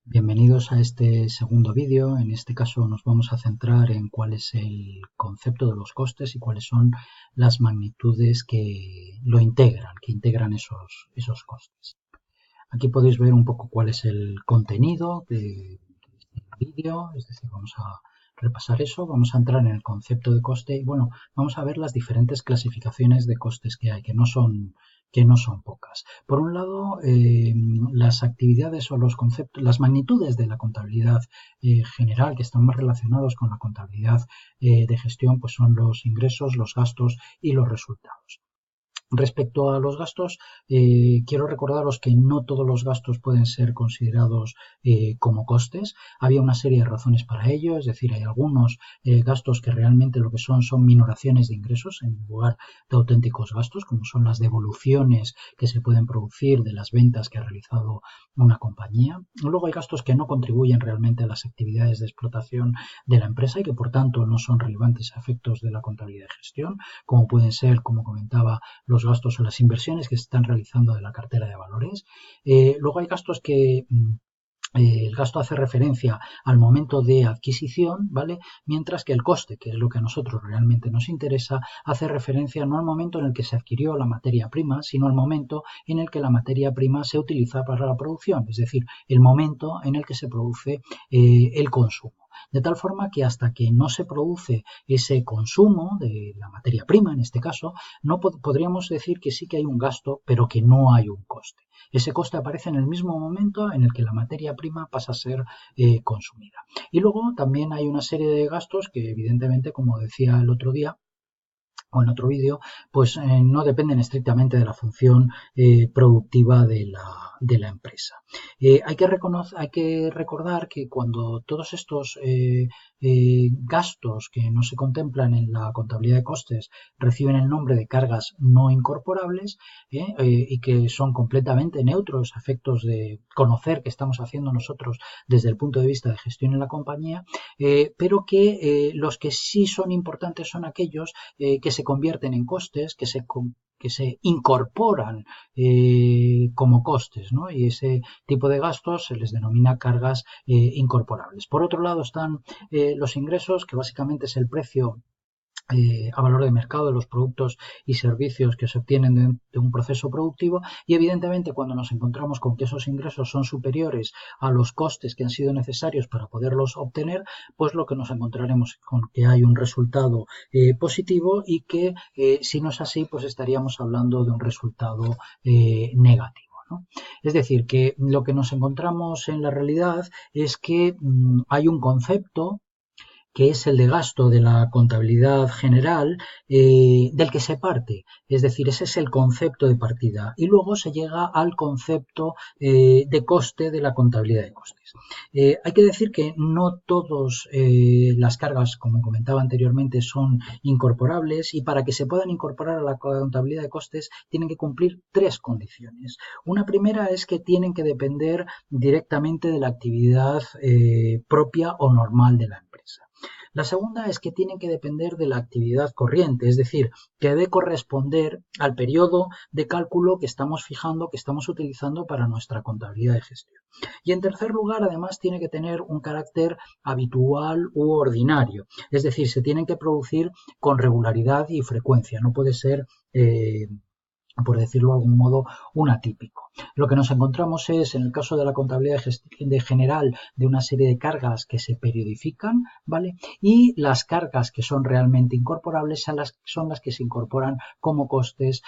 Bienvenidos a este segundo vídeo. En este caso nos vamos a centrar en cuál es el concepto de los costes y cuáles son las magnitudes que lo integran, esos costes. Aquí podéis ver un poco cuál es el contenido del vídeo, es decir, vamos a repasar eso, vamos a entrar en el concepto de coste y bueno, vamos a ver las diferentes clasificaciones de costes que hay, que no son pocas. Por un lado, las actividades o los conceptos, las magnitudes de la contabilidad general que están más relacionados con la contabilidad de gestión, pues son los ingresos, los gastos y los resultados. Respecto a los gastos, quiero recordaros que no todos los gastos pueden ser considerados como costes. Había una serie de razones para ello, es decir, hay algunos gastos que realmente lo que son minoraciones de ingresos en lugar de auténticos gastos, como son las devoluciones que se pueden producir de las ventas que ha realizado una compañía. Luego hay gastos que no contribuyen realmente a las actividades de explotación de la empresa y que por tanto no son relevantes a efectos de la contabilidad de gestión, como pueden ser, como comentaba, los gastos o las inversiones que se están realizando de la cartera de valores. Luego hay gastos que el gasto hace referencia al momento de adquisición, ¿vale? Mientras que el coste, que es lo que a nosotros realmente nos interesa, hace referencia no al momento en el que se adquirió la materia prima, sino al momento en el que la materia prima se utiliza para la producción, es decir, el momento en el que se produce el consumo. De tal forma que hasta que no se produce ese consumo de la materia prima, en este caso, no podríamos decir que sí que hay un gasto, pero que no hay un coste. Ese coste aparece en el mismo momento en el que la materia prima pasa a ser consumida. Y luego también hay una serie de gastos que evidentemente, como decía el otro día, o en otro vídeo, pues no dependen estrictamente de la función productiva de la empresa. Hay que recordar que cuando todos estos gastos que no se contemplan en la contabilidad de costes reciben el nombre de cargas no incorporables y que son completamente neutros a efectos de conocer qué estamos haciendo nosotros desde el punto de vista de gestión en la compañía, pero que los que sí son importantes son aquellos que se convierten en costes, que se incorporan como costes, ¿no? Y ese tipo de gastos se les denomina cargas incorporables. Por otro lado están los ingresos, que básicamente es el precio a valor de mercado de los productos y servicios que se obtienen de un proceso productivo, y evidentemente cuando nos encontramos con que esos ingresos son superiores a los costes que han sido necesarios para poderlos obtener, pues lo que nos encontraremos con que hay un resultado positivo y que si no es así pues estaríamos hablando de un resultado negativo, ¿no? Es decir, que lo que nos encontramos en la realidad es que hay un concepto que es el de gasto de la contabilidad general, del que se parte. Es decir, ese es el concepto de partida. Y luego se llega al concepto de coste de la contabilidad de costes. Hay que decir que no todas las cargas, como comentaba anteriormente, son incorporables, y para que se puedan incorporar a la contabilidad de costes tienen que cumplir tres condiciones. Una primera es que tienen que depender directamente de la actividad propia o normal de la empresa. La segunda es que tienen que depender de la actividad corriente, es decir, que debe corresponder al periodo de cálculo que estamos fijando, que estamos utilizando para nuestra contabilidad de gestión. Y en tercer lugar, además, tiene que tener un carácter habitual u ordinario, es decir, se tienen que producir con regularidad y frecuencia, no puede ser por decirlo de algún modo, un atípico. Lo que nos encontramos es, en el caso de la contabilidad de general, de una serie de cargas que se periodifican, ¿vale? Y las cargas que son realmente incorporables son las que se incorporan como costes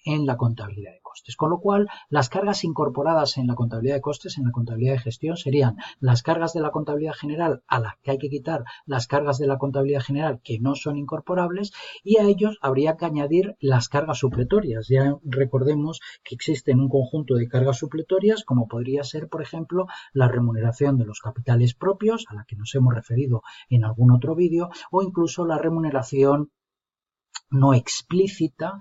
en la contabilidad de costes. Con lo cual, las cargas incorporadas en la contabilidad de costes, en la contabilidad de gestión, serían las cargas de la contabilidad general a las que hay que quitar las cargas de la contabilidad general que no son incorporables, y a ellos habría que añadir las cargas supletorias. Ya recordemos que existen un conjunto de cargas supletorias, como podría ser, por ejemplo, la remuneración de los capitales propios, a la que nos hemos referido en algún otro vídeo, o incluso la remuneración no explícita,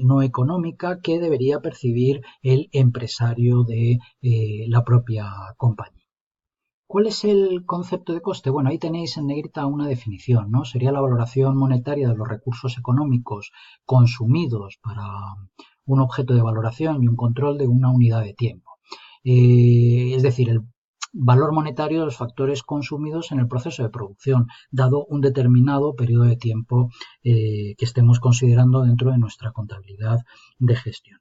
no económica, que debería percibir el empresario de la propia compañía. ¿Cuál es el concepto de coste? Bueno, ahí tenéis en negrita una definición, ¿no? Sería la valoración monetaria de los recursos económicos consumidos para un objeto de valoración y un control de una unidad de tiempo. Es decir, valor monetario de los factores consumidos en el proceso de producción, dado un determinado periodo de tiempo que estemos considerando dentro de nuestra contabilidad de gestión.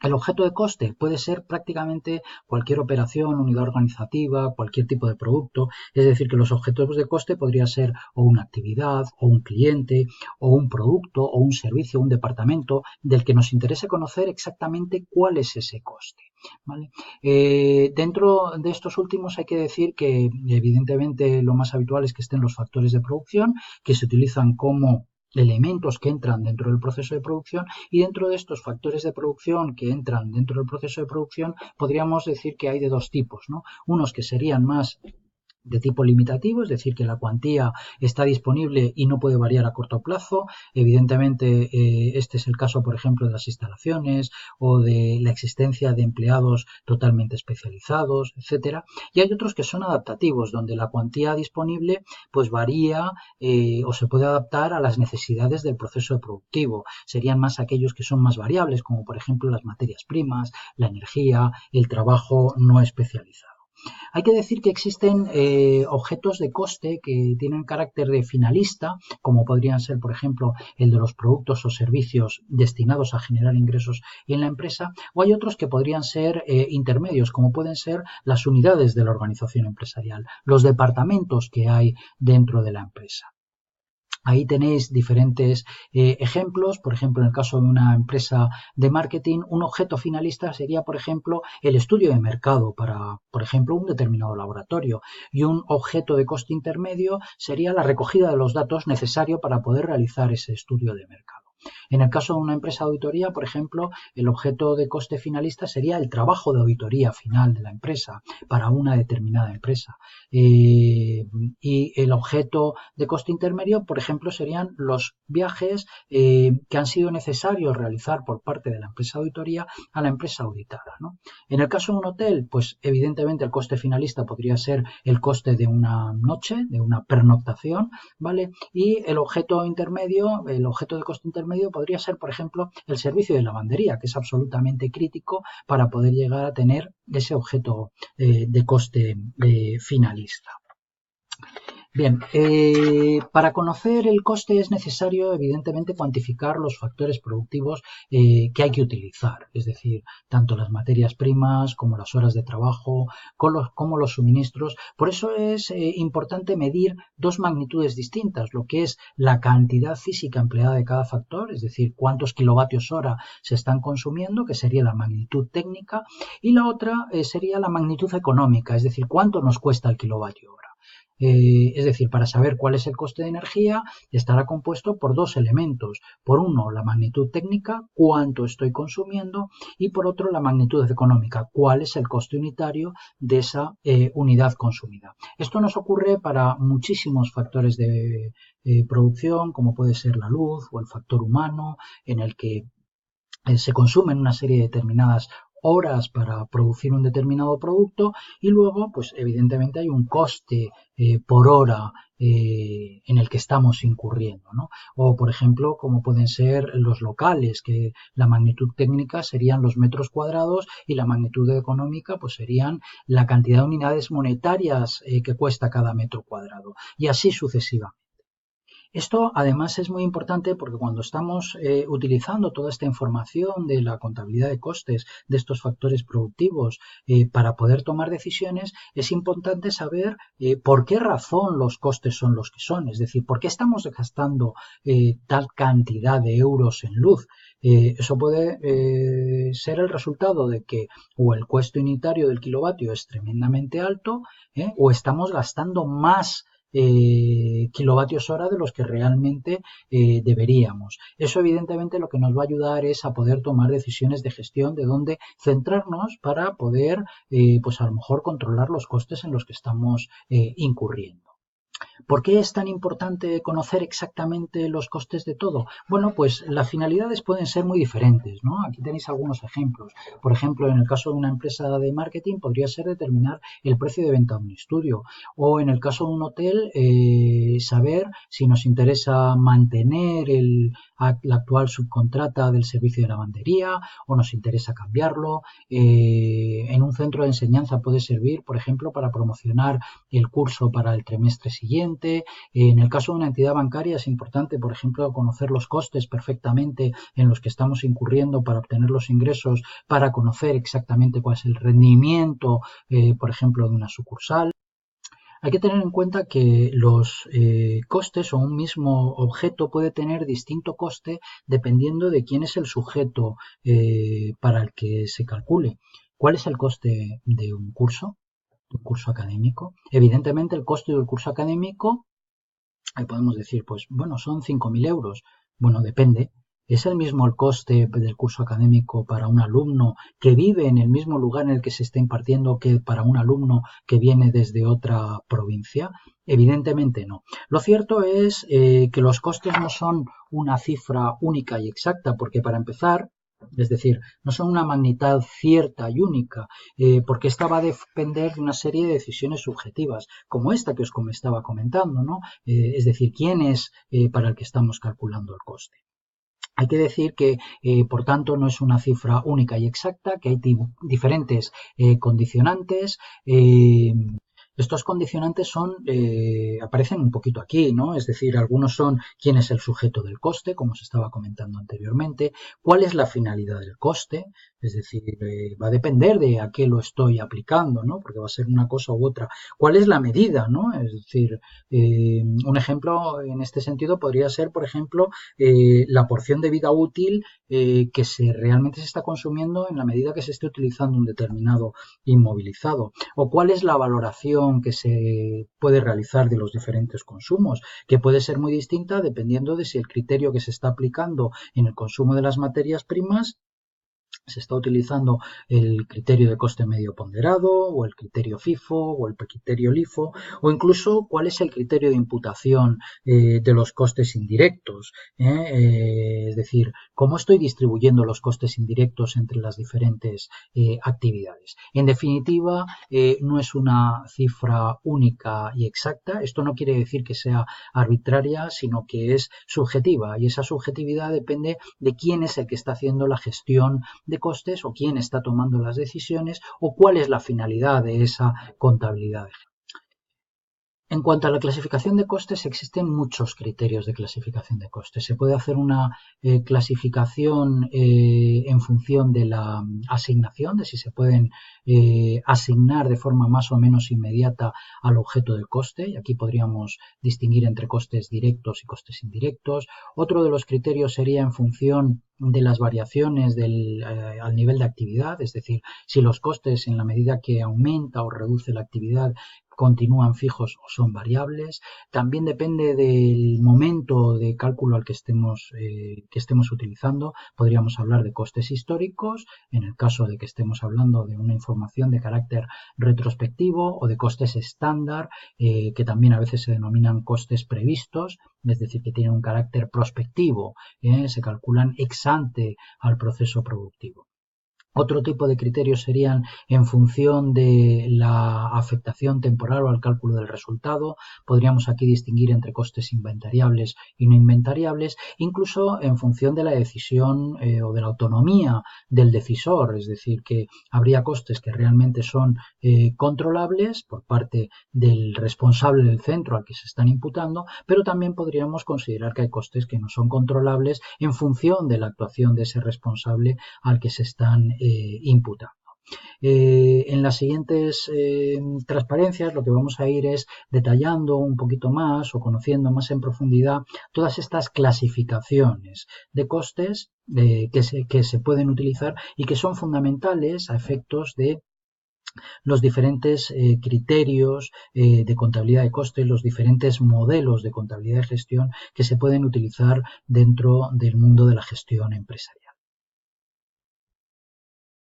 El objeto de coste puede ser prácticamente cualquier operación, unidad organizativa, cualquier tipo de producto. Es decir, que los objetos de coste podría ser o una actividad, o un cliente, o un producto, o un servicio, un departamento, del que nos interese conocer exactamente cuál es ese coste. ¿Vale? Dentro de estos últimos hay que decir que evidentemente lo más habitual es que estén los factores de producción, que se utilizan como elementos que entran dentro del proceso de producción, y dentro de estos factores de producción que entran dentro del proceso de producción podríamos decir que hay de dos tipos, ¿no? Unos que serían más de tipo limitativo, es decir, que la cuantía está disponible y no puede variar a corto plazo. Evidentemente, este es el caso, por ejemplo, de las instalaciones o de la existencia de empleados totalmente especializados, etcétera. Y hay otros que son adaptativos, donde la cuantía disponible pues varía o se puede adaptar a las necesidades del proceso productivo. Serían más aquellos que son más variables, como por ejemplo las materias primas, la energía, el trabajo no especializado. Hay que decir que existen objetos de coste que tienen carácter de finalista, como podrían ser, por ejemplo, el de los productos o servicios destinados a generar ingresos en la empresa, o hay otros que podrían ser intermedios, como pueden ser las unidades de la organización empresarial, los departamentos que hay dentro de la empresa. Ahí tenéis diferentes ejemplos. Por ejemplo, en el caso de una empresa de marketing, un objeto finalista sería, por ejemplo, el estudio de mercado para, por ejemplo, un determinado laboratorio. Y un objeto de coste intermedio sería la recogida de los datos necesarios para poder realizar ese estudio de mercado. En el caso de una empresa de auditoría, por ejemplo, el objeto de coste finalista sería el trabajo de auditoría final de la empresa para una determinada empresa. Y el objeto de coste intermedio, por ejemplo, serían los viajes que han sido necesarios realizar por parte de la empresa de auditoría a la empresa auditada, ¿no? En el caso de un hotel, pues evidentemente el coste finalista podría ser el coste de una noche, de una pernoctación, ¿vale? Y el objeto intermedio, el objeto de coste intermedio podría ser, por ejemplo, el servicio de lavandería, que es absolutamente crítico para poder llegar a tener ese objeto de coste finalista. Bien, para conocer el coste es necesario, evidentemente, cuantificar los factores productivos que hay que utilizar, es decir, tanto las materias primas como las horas de trabajo, como los suministros. Por eso es importante medir dos magnitudes distintas, lo que es la cantidad física empleada de cada factor, es decir, cuántos kilovatios hora se están consumiendo, que sería la magnitud técnica, y la otra sería la magnitud económica, es decir, cuánto nos cuesta el kilovatio hora. Es decir, para saber cuál es el coste de energía estará compuesto por dos elementos. Por uno, la magnitud técnica, cuánto estoy consumiendo, y por otro, la magnitud económica, cuál es el coste unitario de esa unidad consumida. Esto nos ocurre para muchísimos factores de producción, como puede ser la luz o el factor humano, en el que se consumen una serie de determinadas horas para producir un determinado producto, y luego pues evidentemente hay un coste por hora en el que estamos incurriendo, ¿no? O por ejemplo como pueden ser los locales, que la magnitud técnica serían los metros cuadrados y la magnitud económica pues serían la cantidad de unidades monetarias que cuesta cada metro cuadrado, y así sucesivamente. Esto además es muy importante porque cuando estamos utilizando toda esta información de la contabilidad de costes de estos factores productivos para poder tomar decisiones, es importante saber por qué razón los costes son los que son, es decir, por qué estamos gastando tal cantidad de euros en luz. Eso puede ser el resultado de que o el coste unitario del kilovatio es tremendamente alto o estamos gastando más kilovatios hora de los que realmente deberíamos. Eso evidentemente lo que nos va a ayudar es a poder tomar decisiones de gestión de dónde centrarnos para poder pues a lo mejor controlar los costes en los que estamos incurriendo. ¿Por qué es tan importante conocer exactamente los costes de todo? Bueno, pues las finalidades pueden ser muy diferentes, ¿no? Aquí tenéis algunos ejemplos. Por ejemplo, en el caso de una empresa de marketing podría ser determinar el precio de venta de un estudio, o en el caso de un hotel saber si nos interesa mantener la actual subcontrata del servicio de lavandería o nos interesa cambiarlo. En un centro de enseñanza puede servir, por ejemplo, para promocionar el curso para el trimestre siguiente. En el caso de una entidad bancaria es importante, por ejemplo, conocer los costes perfectamente en los que estamos incurriendo para obtener los ingresos, para conocer exactamente cuál es el rendimiento, por ejemplo, de una sucursal. Hay que tener en cuenta que los costes o un mismo objeto puede tener distinto coste dependiendo de quién es el sujeto para el que se calcule. ¿Cuál es el coste de un curso? Un curso académico. Evidentemente, el coste del curso académico, ahí podemos decir, pues bueno, son 5.000 euros. Bueno, depende. ¿Es el mismo el coste del curso académico para un alumno que vive en el mismo lugar en el que se está impartiendo que para un alumno que viene desde otra provincia? Evidentemente no. Lo cierto es que los costes no son una cifra única y exacta, porque para empezar, es decir, no son una magnitud cierta y única, porque esta va a depender de una serie de decisiones subjetivas, como esta que os estaba comentando, ¿no? Es decir, quién es para el que estamos calculando el coste. Hay que decir que, por tanto, no es una cifra única y exacta, que hay diferentes condicionantes. Estos condicionantes aparecen un poquito aquí, ¿no? Es decir, algunos son quién es el sujeto del coste, como se estaba comentando anteriormente, cuál es la finalidad del coste, es decir, va a depender de a qué lo estoy aplicando, ¿no? Porque va a ser una cosa u otra. ¿Cuál es la medida, ¿no? Es decir, un ejemplo en este sentido podría ser, por ejemplo, la porción de vida útil que realmente se está consumiendo en la medida que se esté utilizando un determinado inmovilizado, o cuál es la valoración que se puede realizar de los diferentes consumos, que puede ser muy distinta dependiendo de si el criterio que se está aplicando en el consumo de las materias primas se está utilizando el criterio de coste medio ponderado o el criterio FIFO o el criterio LIFO, o incluso cuál es el criterio de imputación de los costes indirectos, es decir, cómo estoy distribuyendo los costes indirectos entre las diferentes actividades. En definitiva, no es una cifra única y exacta. Esto no quiere decir que sea arbitraria, sino que es subjetiva, y esa subjetividad depende de quién es el que está haciendo la gestión de costes, o quién está tomando las decisiones, o cuál es la finalidad de esa contabilidad. En cuanto a la clasificación de costes, existen muchos criterios de clasificación de costes. Se puede hacer una clasificación en función de la asignación, de si se pueden asignar de forma más o menos inmediata al objeto del coste, y aquí podríamos distinguir entre costes directos y costes indirectos. Otro de los criterios sería en función de las variaciones al nivel de actividad, es decir, si los costes en la medida que aumenta o reduce la actividad continúan fijos o son variables. También depende del momento de cálculo al que estemos utilizando. Podríamos hablar de costes históricos, en el caso de que estemos hablando de una información de carácter retrospectivo, o de costes estándar, que también a veces se denominan costes previstos, es decir, que tienen un carácter prospectivo, se calculan ex ante al proceso productivo. Otro tipo de criterios serían en función de la afectación temporal o al cálculo del resultado. Podríamos aquí distinguir entre costes inventariables y no inventariables, incluso en función de la decisión o de la autonomía del decisor, es decir, que habría costes que realmente son controlables por parte del responsable del centro al que se están imputando, pero también podríamos considerar que hay costes que no son controlables en función de la actuación de ese responsable al que se están imputando. En las siguientes transparencias lo que vamos a ir es detallando un poquito más o conociendo más en profundidad todas estas clasificaciones de costes que se pueden utilizar y que son fundamentales a efectos de los diferentes criterios de contabilidad de costes, los diferentes modelos de contabilidad de gestión que se pueden utilizar dentro del mundo de la gestión empresarial.